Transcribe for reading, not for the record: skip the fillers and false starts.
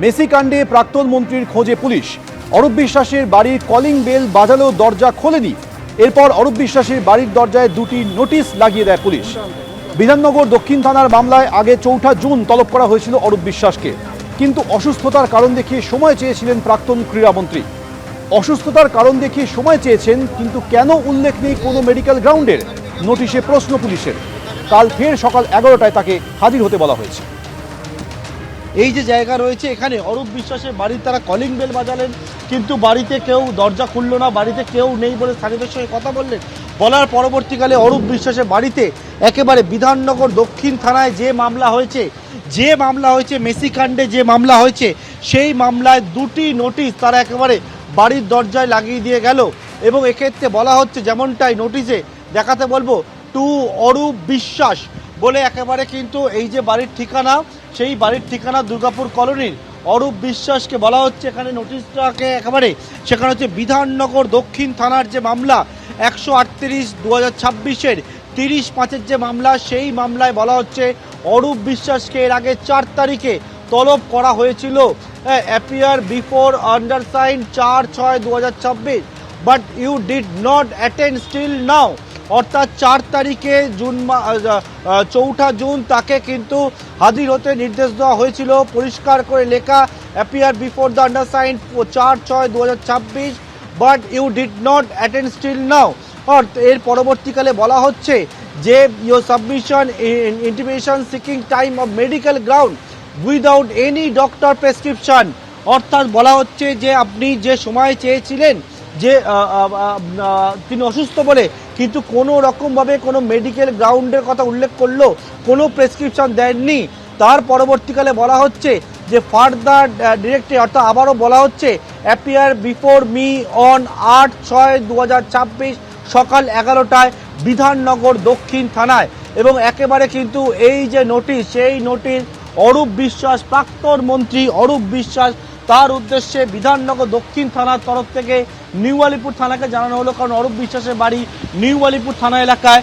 Messi কাণ্ডে প্রাক্তন মন্ত্রীর খোঁজে পুলিশ। অরূপ বিশ্বাসের বাড়ির কলিং বেল বাজালেও দরজা খোলেনি। এরপর অরূপ বিশ্বাসের বাড়ির দরজায় দুটি নোটিশ লাগিয়ে দেয় পুলিশ। বিধাননগর দক্ষিণ থানার মামলায় আগে ৪ জুন তলব করা হয়েছিল অরূপ বিশ্বাসকে, কিন্তু অসুস্থতার কারণ দেখিয়ে সময় চেয়েছিলেন প্রাক্তন ক্রীড়ামন্ত্রী। অসুস্থতার কারণ দেখিয়ে সময় চেয়েছেন, কিন্তু কেন উল্লেখ নেই কোনো মেডিকেল গ্রাউন্ডের? নোটিশে প্রশ্ন পুলিশের। কাল ফের সকাল 11টায় তাকে হাজির হতে বলা হয়েছে। এই যে জায়গা রয়েছে এখানে অরূপ বিশ্বাসের বাড়ির তারা কলিং বেল বাজালেন, কিন্তু বাড়িতে কেউ দরজা খুললো না, বাড়িতে কেউ নেই বলে স্থানীয়দের সঙ্গে কথা বলার পরবর্তীকালে অরূপ বিশ্বাসের বাড়িতে একেবারে বিধাননগর দক্ষিণ থানায় যে মামলা হয়েছে মেসি কাণ্ডে যে মামলা হয়েছে, সেই মামলায় দুটি নোটিশ তারা একেবারে বাড়ির দরজায় লাগিয়ে দিয়ে গেল। এবং এক্ষেত্রে বলা হচ্ছে, যেমনটাই নোটিশে দেখাতে বলবো, টু অরূপ বিশ্বাস বলে একেবারে কিন্তু এই যে বাড়ির ঠিকানা, সেই বাড়ির ঠিকানা দুর্গাপুর কলোনির অরূপ বিশ্বাসকে বলা হচ্ছে এখানে নোটিশটাকে একেবারে, সেখানে হচ্ছে বিধাননগর দক্ষিণ থানার যে মামলা 138/2026 30/5 যে মামলা, সেই মামলায় বলা হচ্ছে অরূপ বিশ্বাসকে এর আগে 4 তারিখে তলব করা হয়েছিল, appear before undersign 4/6/2026, but you did not attend still now. অর্থাৎ 4 তারিখে 4 জুন তাকে কিন্তু হাজির হতে নির্দেশ দেওয়া হয়েছিল, পরিষ্কার করে লেখা appear before the undersign 4/6/2026, but you did not attend still now. এর পরবর্তীকালে বলা হচ্ছে যে your submission intimation seeking time of medical ground without any doctor prescription. অর্থাৎ বলা হচ্ছে যে আপনি যে সময় চেয়েছিলেন, যে তিনি অসুস্থ বলে, কিন্তু কোনো রকমভাবে কোনো মেডিকেল গ্রাউন্ডের কথা উল্লেখ করলো, কোনো প্রেসক্রিপশন দেননি। তার পরবর্তীকালে বলা হচ্ছে যে ফার্দার ডিরেক্টে, অর্থাৎ আবারও বলা হচ্ছে অ্যাপিয়ার বিফোর মি অন 8/6/2026 সকাল 11টায় বিধাননগর দক্ষিণ থানায়। এবং একেবারে কিন্তু এই যে নোটিশ, সেই নোটিশ অরূপ বিশ্বাস, প্রাক্তন মন্ত্রী অরূপ বিশ্বাস, তার উদ্দেশ্যে বিধাননগর দক্ষিণ থানার তরফ থেকে নিউ আলিপুর থানাকে জানানো হলো, কারণ অরূপ বিশ্বাসের বাড়ি নিউ আলিপুর থানা এলাকায়।